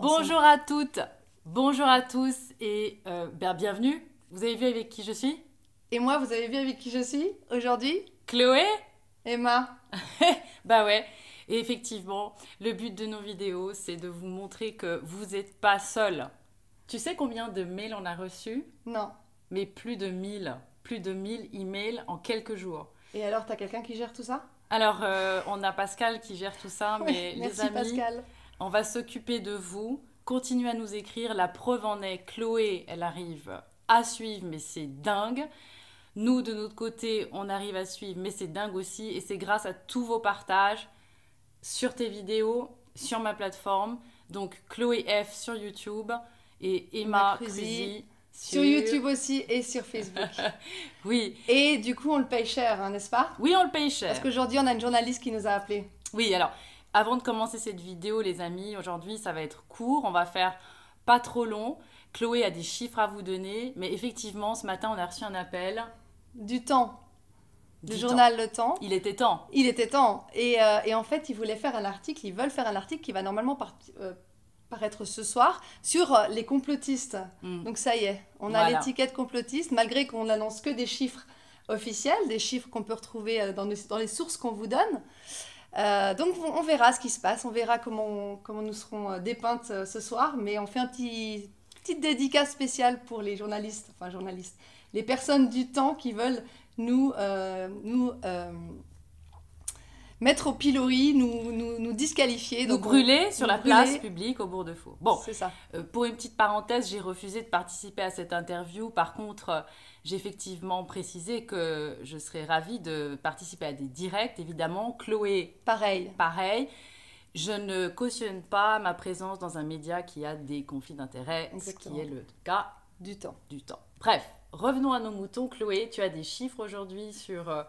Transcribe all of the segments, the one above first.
Bonjour à toutes, bonjour à tous et bienvenue. Vous avez vu avec qui je suis? Et moi, vous avez vu avec qui je suis aujourd'hui? Chloé? Emma. Bah ouais. Et effectivement, le but de nos vidéos, c'est de vous montrer que vous n'êtes pas seul. Tu sais combien de mails on a reçus? Non. Mais plus de 1000 emails en quelques jours. Et alors, t'as quelqu'un qui gère tout ça? Alors, on a Pascal qui gère tout ça, Oui, mais les merci amis, Pascal. on va s'occuper de vous. Continuez à nous écrire. La preuve en est, Chloé, elle arrive à suivre, mais c'est dingue. Nous, de notre côté, on arrive à suivre, mais c'est dingue aussi. Et c'est grâce à tous vos partages sur tes vidéos, sur ma plateforme. Donc, Chloé F sur YouTube et Emma Emma Cruzy, Cruzy sur YouTube aussi et sur Facebook. Oui, Et du coup, on le paye cher, hein, n'est-ce pas? oui, on le paye Parce cher. qu'aujourd'hui, on a une journaliste qui nous a appelés. Oui, alors, avant de commencer cette vidéo, les amis, aujourd'hui, ça va être court. On va faire pas trop long. Chloé a des chiffres à vous donner, mais effectivement, ce matin, on a reçu un appel Du temps. Le du temps. journal Le Temps. Il était temps. Il était temps. Et en fait, ils voulaient faire un article, ils veulent faire un article qui va normalement paraître ce soir sur les complotistes. Mm. Donc ça y est, on a Voilà. l'étiquette complotiste, malgré qu'on n'annonce que des chiffres officiels, des chiffres qu'on peut retrouver dans les sources qu'on vous donne. Donc on verra ce qui se passe, on verra comment nous serons dépeintes ce soir, mais on fait petite dédicace spéciale pour les journalistes, les personnes du temps qui veulent nous mettre au pilori, nous disqualifier. Nous Donc brûler sur nous la place brûler, publique au Bourg-de-Faux. Bon, c'est ça. pour une petite parenthèse, j'ai refusé de participer à cette interview. Par contre, j'ai effectivement précisé que je serais ravie de participer à des directs, évidemment. Chloé, Pareil. pareil. Je ne cautionne pas ma présence dans un média qui a des conflits d'intérêts, ce Exactement. qui est le cas Du temps. du temps. Bref, revenons à nos moutons. Chloé, tu as des chiffres aujourd'hui sur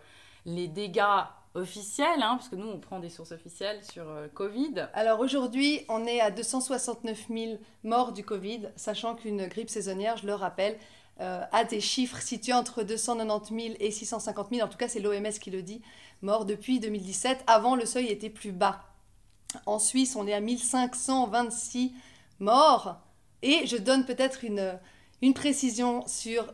les dégâts officiels, hein, parce que nous, on prend des sources officielles sur Covid. Alors aujourd'hui, on est à 269 000 morts du Covid, sachant qu'une grippe saisonnière, je le rappelle, a des chiffres situés entre 290 000 et 650 000, en tout cas c'est l'OMS qui le dit, morts depuis 2017. Avant, le seuil était plus bas. En Suisse, on est à 1526 morts. Et je donne peut-être une précision sur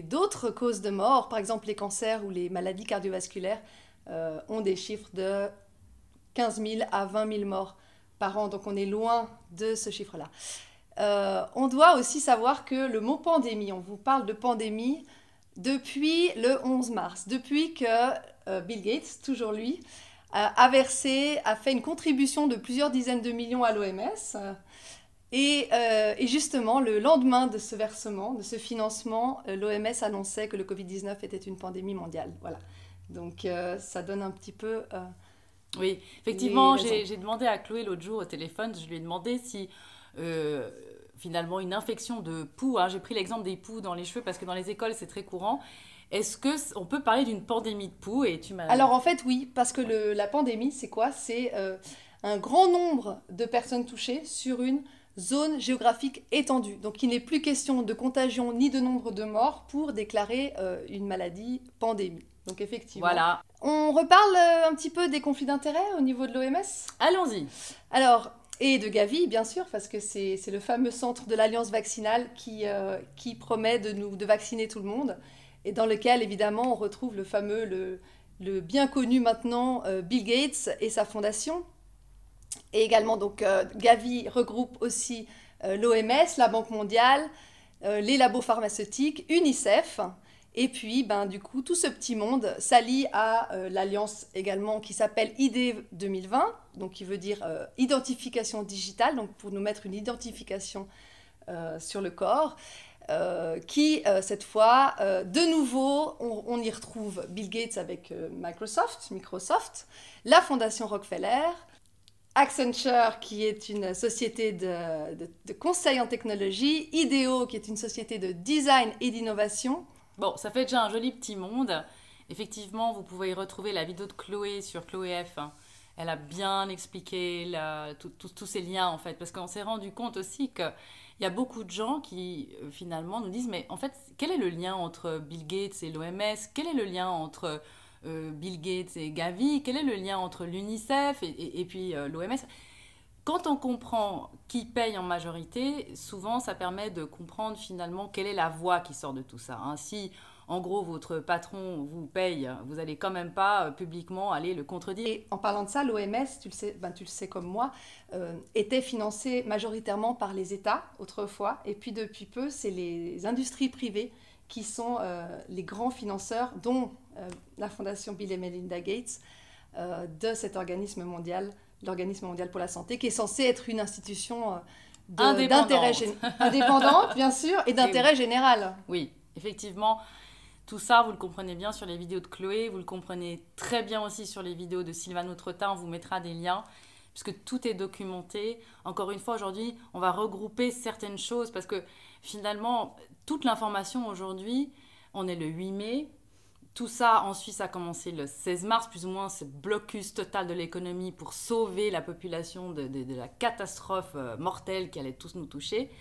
d'autres causes de mort, par exemple les cancers ou les maladies cardiovasculaires ont des chiffres de 15 000 à 20 000 morts par an, donc on est loin de ce chiffre-là. On doit aussi savoir que le mot pandémie, on vous parle de pandémie depuis le 11 mars, depuis que Bill Gates, toujours lui, a fait une contribution de plusieurs dizaines de millions à l'OMS. Et justement, le lendemain de ce versement, de ce financement, l'OMS annonçait que le Covid-19 était une pandémie mondiale. Voilà. Donc ça donne un petit peu... Oui, effectivement, les raisons. j'ai demandé à Chloé l'autre jour au téléphone, je lui ai demandé si finalement une infection de poux, hein, j'ai pris l'exemple des poux dans les cheveux parce que dans les écoles c'est très courant, est-ce qu'on peut parler d'une pandémie de poux? Et tu m'as... Alors en fait, oui, parce que la pandémie, c'est quoi? C'est un grand nombre de personnes touchées sur une zone géographique étendue. Donc il n'est plus question de contagion ni de nombre de morts pour déclarer une maladie pandémie. Donc effectivement. Voilà, On reparle un petit peu des conflits d'intérêts au niveau de l'OMS. allons-y. Alors, et de Gavi, bien sûr, parce que c'est le fameux centre de l'Alliance vaccinale qui promet de vacciner tout le monde, et dans lequel, évidemment, on retrouve le bien connu maintenant Bill Gates et sa fondation. Et également, donc, Gavi regroupe aussi l'OMS, la Banque mondiale, les labos pharmaceutiques, UNICEF. Et puis, ben, du coup, tout ce petit monde s'allie à l'alliance également qui s'appelle ID 2020, donc qui veut dire identification digitale, donc pour nous mettre une identification sur le corps, cette fois, de nouveau, on y retrouve Bill Gates avec Microsoft, la Fondation Rockefeller, Accenture, qui est une société de conseil en technologie, IDEO, qui est une société de design et d'innovation. Bon, ça fait déjà un joli petit monde. Effectivement, vous pouvez y retrouver la vidéo de Chloé sur Chloé F. Elle a bien expliqué tous ces liens, en fait, parce qu'on s'est rendu compte aussi qu'il y a beaucoup de gens qui, finalement, nous disent, mais en fait, quel est le lien entre Bill Gates et l'OMS? Quel est le lien entre Bill Gates et Gavi? Quel est le lien entre l'UNICEF et puis l'OMS? Quand on comprend qui paye en majorité, souvent ça permet de comprendre finalement quelle est la voie qui sort de tout ça. Hein. Si en gros votre patron vous paye, vous n'allez quand même pas publiquement aller le contredire. Et en parlant de ça, l'OMS, tu le sais comme moi, était financée majoritairement par les États autrefois, et puis depuis peu, c'est les industries privées qui sont les grands financeurs, dont la Fondation Bill et Melinda Gates, de cet organisme mondial, l'Organisme mondial pour la santé, qui est censé être une institution d'intérêt indépendante, bien sûr, et d'intérêt général. Oui, effectivement. Tout ça, vous le comprenez bien sur les vidéos de Chloé, vous le comprenez très bien aussi sur les vidéos de Sylvain Outretin, on vous mettra des liens, puisque tout est documenté. Encore une fois, aujourd'hui, on va regrouper certaines choses, parce que finalement, toute l'information aujourd'hui, on est le 8 mai, tout ça en Suisse a commencé le 16 mars, plus ou moins ce blocus total de l'économie pour sauver la population de la catastrophe mortelle qui allait tous nous toucher.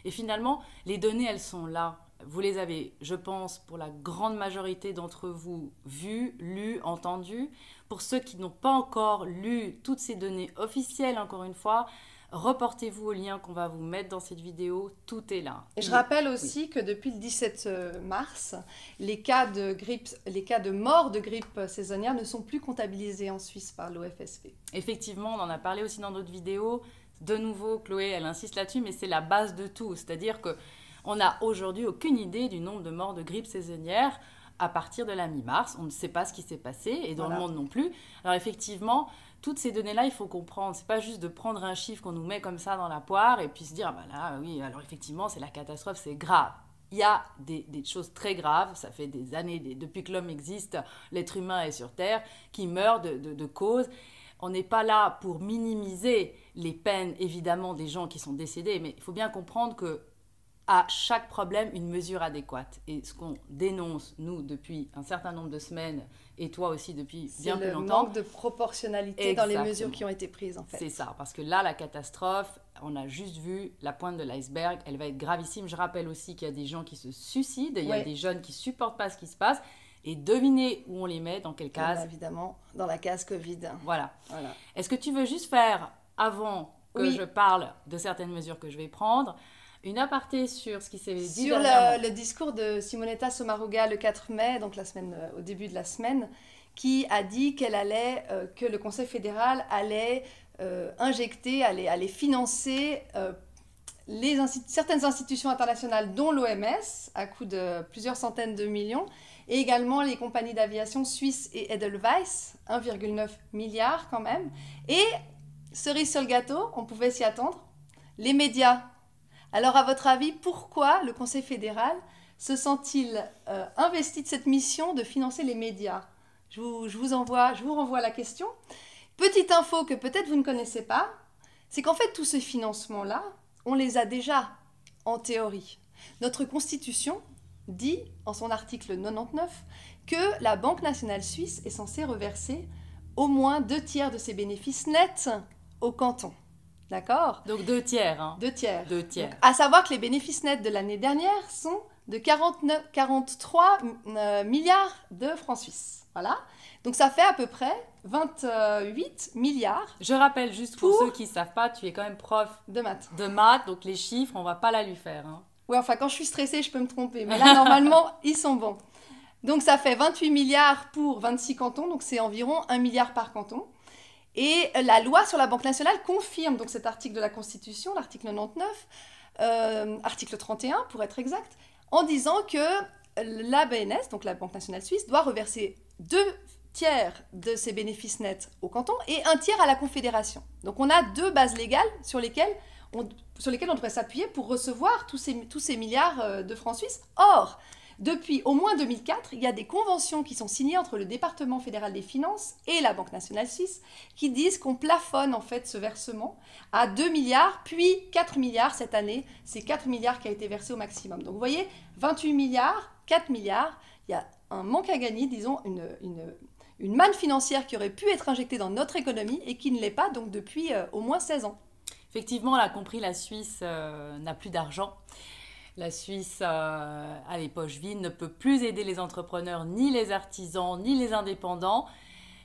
Et finalement, les données, elles sont là. Vous les avez, je pense, pour la grande majorité d'entre vous, vues, lues, entendues. Pour ceux qui n'ont pas encore lu toutes ces données officielles, encore une fois, reportez-vous au lien qu'on va vous mettre dans cette vidéo, tout est là. Et je rappelle aussi que depuis le 17 mars, les cas de mort de grippe saisonnière ne sont plus comptabilisés en Suisse par l'OFSP. Effectivement, on en a parlé aussi dans d'autres vidéos. De nouveau, Chloé, elle insiste là-dessus, mais c'est la base de tout. C'est-à-dire qu'on n'a aujourd'hui aucune idée du nombre de morts de grippe saisonnière à partir de la mi-mars. On ne sait pas ce qui s'est passé, et dans le monde non plus. Alors effectivement, toutes ces données-là, il faut comprendre. C'est pas juste de prendre un chiffre qu'on nous met comme ça dans la poire et puis se dire, ah ben là, oui, alors effectivement, c'est la catastrophe, c'est grave. Il y a des choses très graves, ça fait des années, depuis que l'homme existe, l'être humain est sur Terre, qui meurt de causes. On n'est pas là pour minimiser les peines, évidemment, des gens qui sont décédés, mais il faut bien comprendre que à chaque problème une mesure adéquate. Et ce qu'on dénonce, nous, depuis un certain nombre de semaines, et toi aussi depuis bien plus longtemps... C'est le manque de proportionnalité. Exactement. Dans les mesures qui ont été prises, en fait. C'est ça, parce que là, la catastrophe, on a juste vu la pointe de l'iceberg, elle va être gravissime. Je rappelle aussi qu'il y a des gens qui se suicident, il y a des jeunes qui ne supportent pas ce qui se passe, et devinez où on les met, dans quelle case? Bien, évidemment, dans la case Covid. Voilà. Est-ce que tu veux juste faire, avant que je parle de certaines mesures que je vais prendre, une aparté sur ce qui s'est dit sur le discours de Simonetta Sommaruga le 4 mai, donc au début de la semaine, qui a dit que le Conseil fédéral allait injecter, allait financer certaines institutions internationales, dont l'OMS, à coût de plusieurs centaines de millions, et également les compagnies d'aviation suisses et Edelweiss, 1,9 milliard quand même. Et, cerise sur le gâteau, on pouvait s'y attendre, les médias. Alors, à votre avis, pourquoi le Conseil fédéral se sent-il investi de cette mission de financer les médias? Je vous renvoie à la question. Petite info que peut-être vous ne connaissez pas, c'est qu'en fait, tous ces financements-là, on les a déjà en théorie. Notre Constitution dit, en son article 99, que la Banque nationale suisse est censée reverser au moins 2/3 de ses bénéfices nets au canton. D'accord? Donc 2/3. Hein. 2/3. 2/3. Donc, à savoir que les bénéfices nets de l'année dernière sont de 43 milliards de francs suisses. Voilà. Donc ça fait à peu près 28 milliards. Je rappelle juste pour ceux qui ne savent pas, tu es quand même prof de maths. Donc les chiffres, on ne va pas la lui faire. Hein. Oui, enfin quand je suis stressée, je peux me tromper. Mais là, normalement, ils sont bons. Donc ça fait 28 milliards pour 26 cantons, donc c'est environ 1 milliard par canton. Et la loi sur la Banque nationale confirme donc cet article de la Constitution, l'article 99, article 31 pour être exact, en disant que la BNS, donc la Banque nationale suisse, doit reverser 2/3 de ses bénéfices nets au canton et 1/3 à la Confédération. Donc on a 2 bases légales sur lesquelles on devrait s'appuyer pour recevoir tous ces milliards de francs suisses. Or, depuis au moins 2004, il y a des conventions qui sont signées entre le département fédéral des finances et la Banque nationale suisse qui disent qu'on plafonne en fait ce versement à 2 milliards, puis 4 milliards cette année. C'est 4 milliards qui a été versé au maximum. Donc vous voyez, 28 milliards, 4 milliards, il y a un manque à gagner, disons une manne financière qui aurait pu être injectée dans notre économie et qui ne l'est pas donc depuis au moins 16 ans. Effectivement, on l'a compris, la Suisse n'a plus d'argent. La Suisse a les poches vides, ne peut plus aider les entrepreneurs, ni les artisans, ni les indépendants.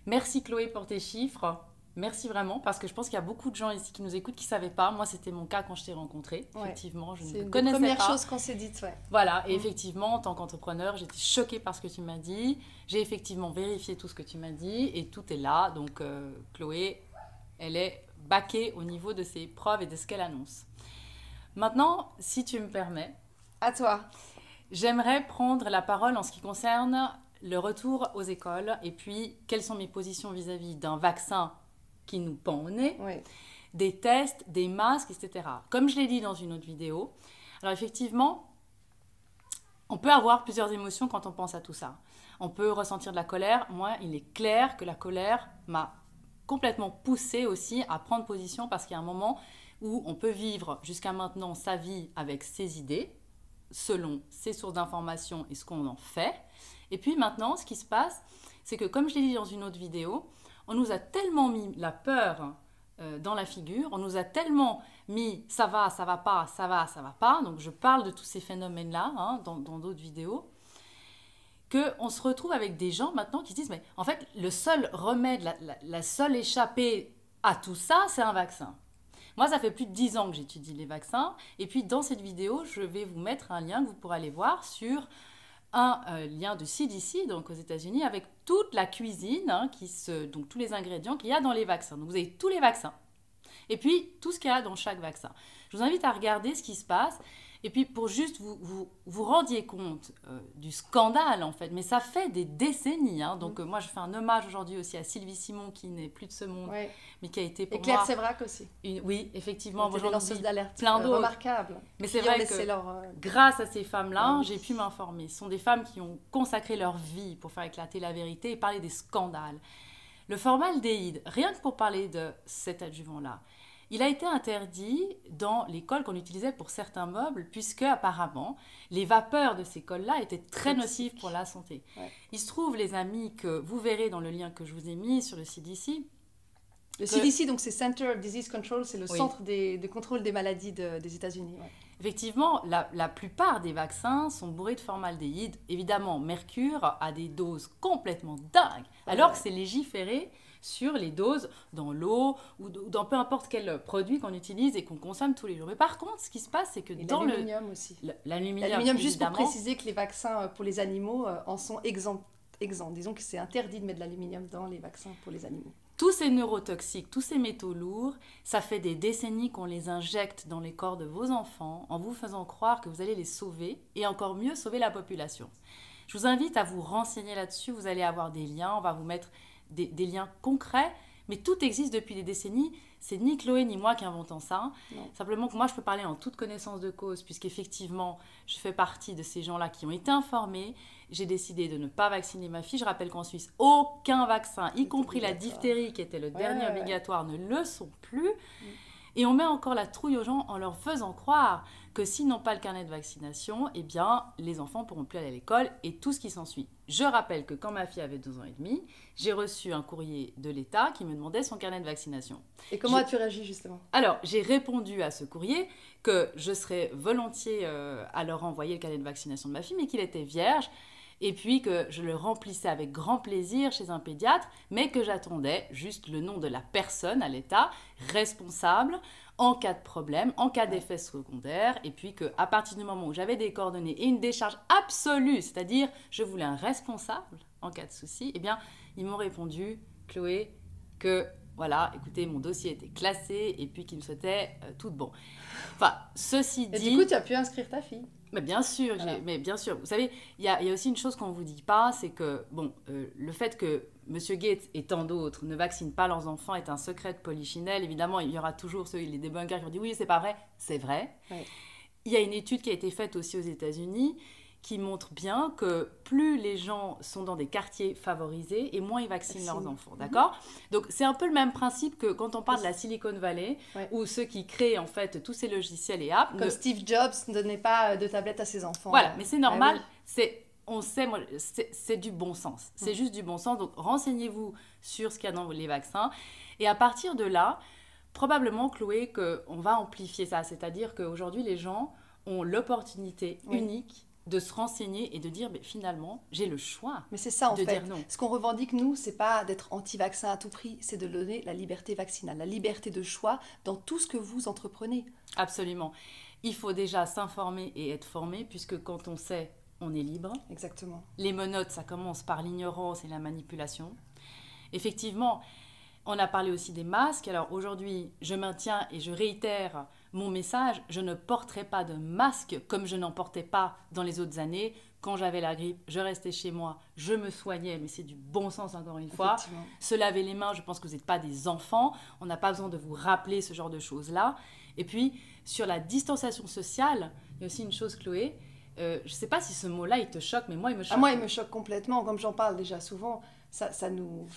Merci Chloé pour tes chiffres. Merci vraiment, parce que je pense qu'il y a beaucoup de gens ici qui nous écoutent qui ne savaient pas. Moi, c'était mon cas quand je t'ai rencontré. Ouais. Effectivement, je C'est ne une connaissais des premières pas. choses qu'on s'est dites, ouais. Voilà, et effectivement, en tant qu'entrepreneur, j'étais choquée par ce que tu m'as dit. J'ai effectivement vérifié tout ce que tu m'as dit et tout est là. Donc, Chloé, elle est baquée au niveau de ses preuves et de ce qu'elle annonce. Maintenant, si tu me permets, À toi. j'aimerais prendre la parole en ce qui concerne le retour aux écoles et puis quelles sont mes positions vis-à-vis d'un vaccin qui nous pend au nez, Oui. des tests, des masques, etc. Comme je l'ai dit dans une autre vidéo, alors effectivement, on peut avoir plusieurs émotions quand on pense à tout ça. On peut ressentir de la colère. Moi, il est clair que la colère m'a complètement poussée aussi à prendre position parce qu'il y a un moment où on peut vivre jusqu'à maintenant sa vie avec ses idées, selon ses sources d'information et ce qu'on en fait. Et puis maintenant, ce qui se passe, c'est que comme je l'ai dit dans une autre vidéo, on nous a tellement mis la peur dans la figure, on nous a tellement mis ça va pas, ça va pas. Donc je parle de tous ces phénomènes-là dans d'autres vidéos, qu'on se retrouve avec des gens maintenant qui se disent mais en fait le seul remède, la seule échappée à tout ça, c'est un vaccin. Moi, ça fait plus de 10 ans que j'étudie les vaccins. Et puis, dans cette vidéo, je vais vous mettre un lien que vous pourrez aller voir sur un lien de CDC, donc aux États-Unis, avec toute la cuisine, donc tous les ingrédients qu'il y a dans les vaccins. Donc, vous avez tous les vaccins. Et puis, tout ce qu'il y a dans chaque vaccin. Je vous invite à regarder ce qui se passe. Et puis, pour juste vous rendiez compte du scandale, en fait. Mais ça fait des décennies. Donc, moi, je fais un hommage aujourd'hui aussi à Sylvie Simon, qui n'est plus de ce monde, Ouais. mais qui a été pour Et Claire moi... Sévrac aussi. Oui, effectivement. Des lanceuses d'alerte plein d'autres. remarquables. Mais c'est Qui ont vrai laissé que leur, grâce à ces femmes-là, oui. j'ai pu m'informer. Ce sont des femmes qui ont consacré leur vie pour faire éclater la vérité et parler des scandales. Le formaldéhyde, rien que pour parler de cet adjuvant-là, il a été interdit dans les cols qu'on utilisait pour certains meubles, puisque apparemment, les vapeurs de ces cols-là étaient très nocives pour la santé. Ouais. Il se trouve, les amis, que vous verrez dans le lien que je vous ai mis sur le CDC. Le CDC, donc c'est Center of Disease Control, c'est le Oui. centre de contrôle des maladies des États-Unis. Ouais. Effectivement, la plupart des vaccins sont bourrés de formaldéhyde. Évidemment, mercure à des doses complètement dingues, alors que c'est légiféré sur les doses dans l'eau ou dans peu importe quel produit qu'on utilise et qu'on consomme tous les jours. Mais par contre, ce qui se passe, c'est que Et dans l'aluminium aussi. l'aluminium, juste pour évidemment, préciser que les vaccins pour les animaux en sont exempts. Disons que c'est interdit de mettre de l'aluminium dans les vaccins pour les animaux. tous ces neurotoxiques, tous ces métaux lourds, ça fait des décennies qu'on les injecte dans les corps de vos enfants en vous faisant croire que vous allez les sauver et encore mieux sauver la population. Je vous invite à vous renseigner là-dessus, vous allez avoir des liens, on va vous mettre des liens concrets, mais tout existe depuis des décennies. C'est ni Chloé ni moi qui inventons ça. Non. Simplement que moi, je peux parler en toute connaissance de cause, puisqu'effectivement, je fais partie de ces gens-là qui ont été informés. J'ai décidé de ne pas vacciner ma fille. Je rappelle qu'en Suisse, aucun vaccin, y compris la diphtérie, qui était le dernier obligatoire, ne le sont plus. Et on met encore la trouille aux gens en leur faisant croire que s'ils n'ont pas le carnet de vaccination, eh bien, les enfants ne pourront plus aller à l'école et tout ce qui s'ensuit. Je rappelle que quand ma fille avait 2 ans et demi, j'ai reçu un courrier de l'État qui me demandait son carnet de vaccination. Et comment as-tu réagi justement ? Alors, j'ai répondu à ce courrier que je serais volontiers à leur envoyer le carnet de vaccination de ma fille, mais qu'il était vierge. Et puis que je le remplissais avec grand plaisir chez un pédiatre, mais que j'attendais juste le nom de la personne à l'État responsable en cas de problème, en cas d'effet secondaire, et puis qu'à partir du moment où j'avais des coordonnées et une décharge absolue, c'est-à-dire je voulais un responsable en cas de souci, eh bien, ils m'ont répondu, Chloé, que voilà, écoutez, mon dossier était classé et puis qu'ils me souhaitaient tout de bon. Enfin, ceci dit... Et du coup, tu as pu inscrire ta fille ? Mais bien sûr, voilà. Mais bien sûr. Vous savez, il y a aussi une chose qu'on ne vous dit pas, c'est que le fait que M. Gates et tant d'autres ne vaccinent pas leurs enfants est un secret de polichinelle. Évidemment, il y aura toujours les débunkers qui vont dire oui, c'est pas vrai. C'est vrai. Ouais. Il y a une étude qui a été faite aussi aux États-Unis qui montre bien que plus les gens sont dans des quartiers favorisés et moins ils vaccinent leurs enfants, d'accord ? Donc c'est un peu le même principe que quand on parle de la Silicon Valley, où ceux qui créent en fait tous ces logiciels et apps... Comme Steve Jobs ne donnait pas de tablette à ses enfants. Voilà, mais c'est normal, oui. On sait, c'est du bon sens, c'est juste du bon sens, donc renseignez-vous sur ce qu'il y a dans les vaccins, et à partir de là, probablement Chloé, qu'on va amplifier ça, c'est-à-dire qu'aujourd'hui les gens ont l'opportunité unique de se renseigner et de dire, mais finalement, j'ai le choix Mais c'est ça en de fait. dire non. Ce qu'on revendique, nous, c'est pas d'être anti-vaccin à tout prix, c'est de donner la liberté vaccinale, la liberté de choix dans tout ce que vous entreprenez. Absolument. Il faut déjà s'informer et être formé, puisque quand on sait, on est libre. Exactement. Les menottes, ça commence par l'ignorance et la manipulation. Effectivement, on a parlé aussi des masques. Alors aujourd'hui, je maintiens et je réitère mon message. Je ne porterai pas de masque comme je n'en portais pas dans les autres années. Quand j'avais la grippe, je restais chez moi, je me soignais, mais c'est du bon sens encore une fois. Se laver les mains, je pense que vous n'êtes pas des enfants. On n'a pas besoin de vous rappeler ce genre de choses-là. Et puis, sur la distanciation sociale, il y a aussi une chose, Chloé. Je ne sais pas si ce mot-là, il te choque, mais moi, il me choque. Moi, il me choque complètement. Comme j'en parle déjà souvent, ça nous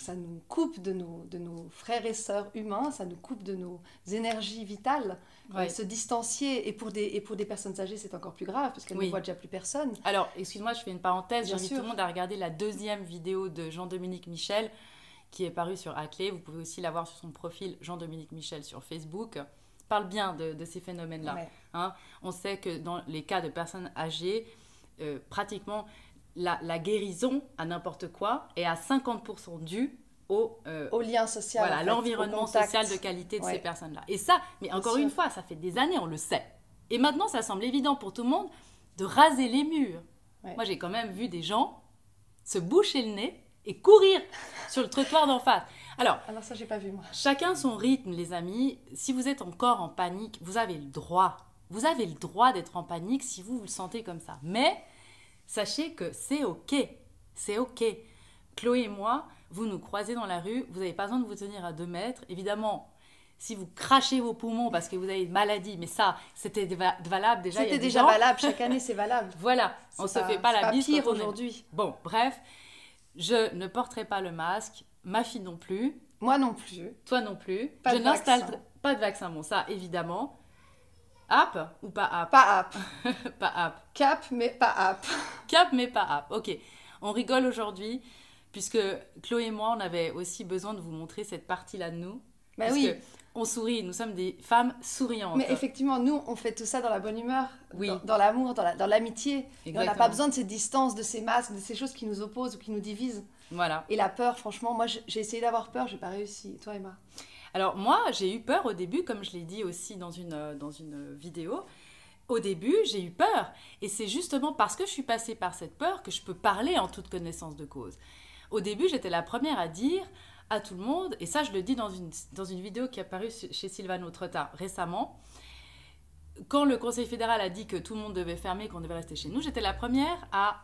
coupe de nos frères et sœurs humains, ça nous coupe de nos énergies vitales. Ouais. Se distancier, et pour des personnes âgées, c'est encore plus grave, parce qu'elles ne voient déjà plus personne. Alors, excuse-moi, je fais une parenthèse. Bien J'invite sûr. tout le monde à regarder la deuxième vidéo de Jean-Dominique Michel, qui est parue sur Aclé. Vous pouvez aussi la voir sur son profil Jean-Dominique Michel sur Facebook. Parle bien de ces phénomènes-là. Ouais. Hein, on sait que dans les cas de personnes âgées, pratiquement la guérison à n'importe quoi est à 50% due au lien social, voilà, en fait, l'environnement au contact social de qualité de Ouais. ces personnes-là. Et ça, mais Bien encore sûr. une fois, ça fait des années, on le sait. Et maintenant, ça semble évident pour tout le monde de raser les murs. Ouais. Moi, j'ai quand même vu des gens se boucher le nez et courir sur le trottoir d'en face. Alors, ça, j'ai pas vu, moi. chacun son rythme, les amis. Si vous êtes encore en panique, vous avez le droit. Vous avez le droit d'être en panique si vous le sentez comme ça. Mais sachez que c'est OK. C'est OK. Chloé et moi, vous nous croisez dans la rue, vous n'avez pas besoin de vous tenir à 2 mètres. Évidemment, si vous crachez vos poumons parce que vous avez une maladie, mais ça, c'était valable déjà. C'était déjà valable, chaque année c'est valable. Voilà, on ne se fait pas la bise. C'est pas pire quand on est- aujourd'hui. Bon, bref, je ne porterai pas le masque, ma fille non plus, Moi non plus. toi non plus. Pas Je de n'installe vaccin. pas de vaccin, bon ça évidemment. App ou pas app? Pas app. Pas app. Cap, mais pas app. Cap mais pas app. Ok, on rigole aujourd'hui puisque Chloé et moi on avait aussi besoin de vous montrer cette partie-là de nous. Bah Parce oui. que on sourit, nous sommes des femmes souriantes. Mais effectivement, nous, on fait tout ça dans la bonne humeur, Oui. dans l'amour, dans l'amitié. Et on n'a Exactement. pas besoin de ces distances, de ces masques, de ces choses qui nous opposent ou qui nous divisent. Voilà. Et la peur, franchement, moi j'ai essayé d'avoir peur, j'ai pas réussi. Toi, Emma? Alors moi, j'ai eu peur au début, comme je l'ai dit aussi dans une vidéo. Au début, j'ai eu peur. Et c'est justement parce que je suis passée par cette peur que je peux parler en toute connaissance de cause. Au début, j'étais la première à dire à tout le monde, et ça je le dis dans une vidéo qui est apparue chez Sylvano Trotta récemment, quand le Conseil fédéral a dit que tout le monde devait fermer, qu'on devait rester chez nous, j'étais la première à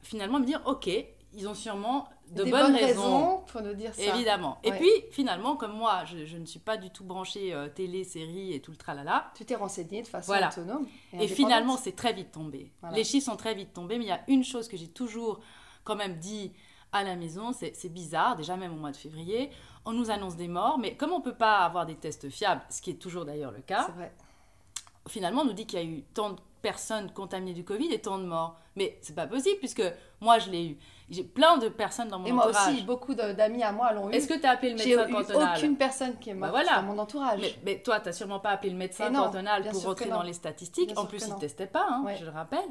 finalement me dire, ok, ils ont sûrement de Des bonnes raisons pour nous dire ça. évidemment. Et Ouais. puis, finalement, comme moi, je ne suis pas du tout branchée télé, série et tout le tralala. Tu t'es renseignée de façon Voilà. autonome. Et finalement, c'est très vite tombé. Voilà. Les chiffres sont très vite tombés, mais il y a une chose que j'ai toujours quand même dit à la maison, c'est bizarre, déjà même au mois de février, on nous annonce des morts, mais comme on ne peut pas avoir des tests fiables, ce qui est toujours d'ailleurs le cas, C'est vrai. finalement, on nous dit qu'il y a eu tant de personnes contaminées du Covid et tant de morts. Mais c'est pas possible, puisque moi, je l'ai eu. J'ai plein de personnes dans mon Et moi entourage. aussi, beaucoup d'amis à moi l'ont eu. Est-ce que tu as appelé le J'ai médecin eu cantonal? aucune personne qui est morte voilà. dans mon entourage. Mais toi, tu n'as sûrement pas appelé le médecin Et non, cantonal bien pour sûr que rentrer non. dans les statistiques. Bien En sûr plus, que ils ne non. testaient pas, hein, Ouais. je le rappelle.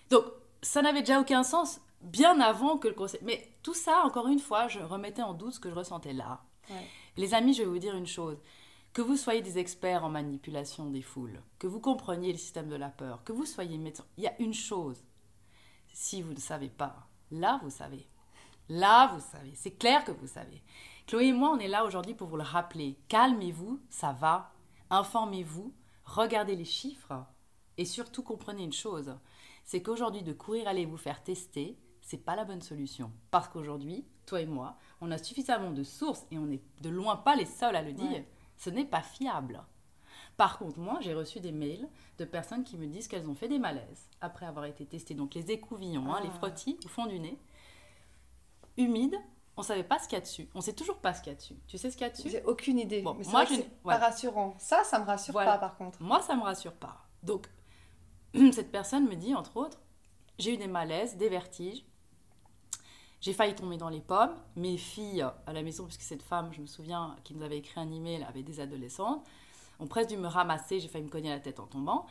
Donc, ça n'avait déjà aucun sens, bien avant que le conseil... Mais tout ça, encore une fois, je remettais en doute ce que je ressentais là. Ouais. Les amis, je vais vous dire une chose. Que vous soyez des experts en manipulation des foules, que vous compreniez le système de la peur, que vous soyez médecin, il y a une chose. Si vous ne savez pas, là, vous savez. Là, vous savez. C'est clair que vous savez. Chloé et moi, on est là aujourd'hui pour vous le rappeler. Calmez-vous, ça va. Informez-vous, regardez les chiffres et surtout comprenez une chose. C'est qu'aujourd'hui, de courir aller vous faire tester, c'est pas la bonne solution. Parce qu'aujourd'hui, toi et moi, on a suffisamment de sources et on n'est de loin pas les seuls à le dire. Ouais. Ce n'est pas fiable. Par contre, moi, j'ai reçu des mails de personnes qui me disent qu'elles ont fait des malaises après avoir été testées. Donc, les écouvillons, les frottis au fond du nez, humides, on ne savait pas ce qu'il y a dessus. On ne sait toujours pas ce qu'il y a dessus. Tu sais ce qu'il y a dessus? J'ai aucune idée. Bon, mais c'est moi, vrai que je- c'est ouais. pas rassurant. Ça me rassure Voilà. pas par contre. Moi, ça ne me rassure pas. Donc, cette personne me dit, entre autres, j'ai eu des malaises, des vertiges. J'ai failli tomber dans les pommes. Mes filles à la maison, puisque cette femme, je me souviens, qui nous avait écrit un email, avait des adolescentes, ont presque dû me ramasser. J'ai failli me cogner la tête en tombant.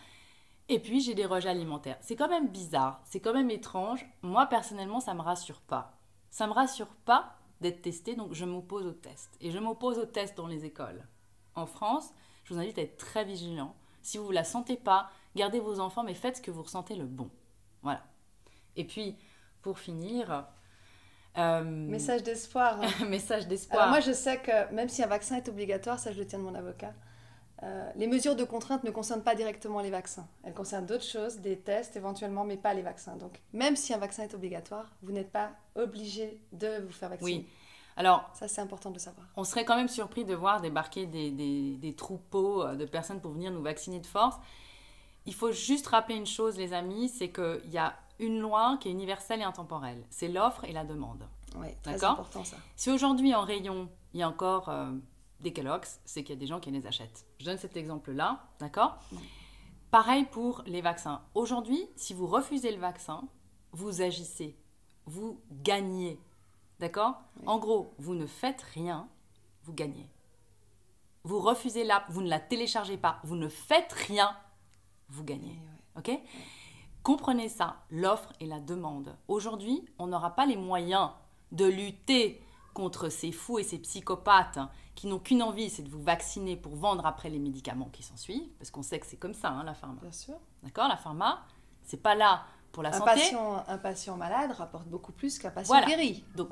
Et puis, j'ai des rejets alimentaires. C'est quand même bizarre, c'est quand même étrange. Moi, personnellement, ça ne me rassure pas. Ça ne me rassure pas d'être testé, donc je m'oppose au test. Et je m'oppose au test dans les écoles. En France, je vous invite à être très vigilant. Si vous ne la sentez pas, gardez vos enfants, mais faites ce que vous ressentez le bon. Voilà. Et puis, pour finir... Message d'espoir. Message d'espoir. Alors moi, je sais que même si un vaccin est obligatoire, ça je le tiens de mon avocat, les mesures de contrainte ne concernent pas directement les vaccins. Elles concernent d'autres choses, des tests éventuellement, mais pas les vaccins. Donc même si un vaccin est obligatoire, vous n'êtes pas obligé de vous faire vacciner. Oui. Alors, ça, c'est important de le savoir. On serait quand même surpris de voir débarquer des troupeaux de personnes pour venir nous vacciner de force. Il faut juste rappeler une chose, les amis, c'est qu'il y a une loi qui est universelle et intemporelle. C'est l'offre et la demande. Oui, très important ça. Si aujourd'hui en rayon, il y a encore des Kellogg's, c'est qu'il y a des gens qui les achètent. Je donne cet exemple-là, d'accord ? Pareil pour les vaccins. Aujourd'hui, si vous refusez le vaccin, vous agissez, vous gagnez. D'accord ? Oui. En gros, vous ne faites rien, vous gagnez. Vous refusez l'app, vous ne la téléchargez pas, vous ne faites rien, vous gagnez. Oui. Ok ? Oui. Comprenez ça, l'offre et la demande. Aujourd'hui, on n'aura pas les moyens de lutter contre ces fous et ces psychopathes qui n'ont qu'une envie, c'est de vous vacciner pour vendre après les médicaments qui s'en suivent, parce qu'on sait que c'est comme ça, hein, la pharma. Bien sûr. D'accord ? La pharma, c'est pas là pour la santé. Un patient malade rapporte beaucoup plus qu'un patient guéri. Donc,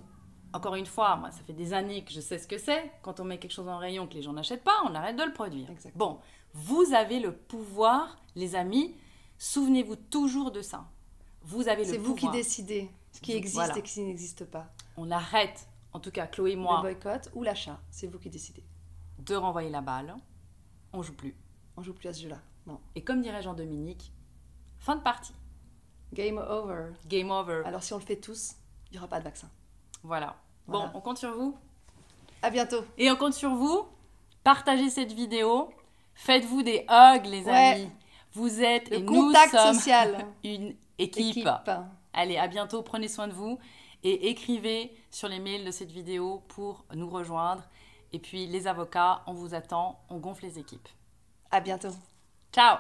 encore une fois, moi, ça fait des années que je sais ce que c'est. Quand on met quelque chose en rayon que les gens n'achètent pas, on arrête de le produire. Exactement. Bon, vous avez le pouvoir, les amis. Souvenez-vous toujours de ça. Vous avez le pouvoir. C'est vous qui décidez ce qui existe et ce qui n'existe pas. On arrête, en tout cas Chloé et moi, le boycott ou l'achat. C'est vous qui décidez. De renvoyer la balle. On joue plus. On joue plus à ce jeu-là. Non. Et comme dirait Jean-Dominique, fin de partie. Game over. Game over. Alors si on le fait tous, il n'y aura pas de vaccin. Voilà. Bon, on compte sur vous. À bientôt. Et on compte sur vous. Partagez cette vidéo. Faites-vous des hugs, les amis. Vous êtes le et nous sommes social. Une équipe. Allez, à bientôt. Prenez soin de vous. Et écrivez sur les mails de cette vidéo pour nous rejoindre. Et puis, les avocats, on vous attend. On gonfle les équipes. À bientôt. Ciao.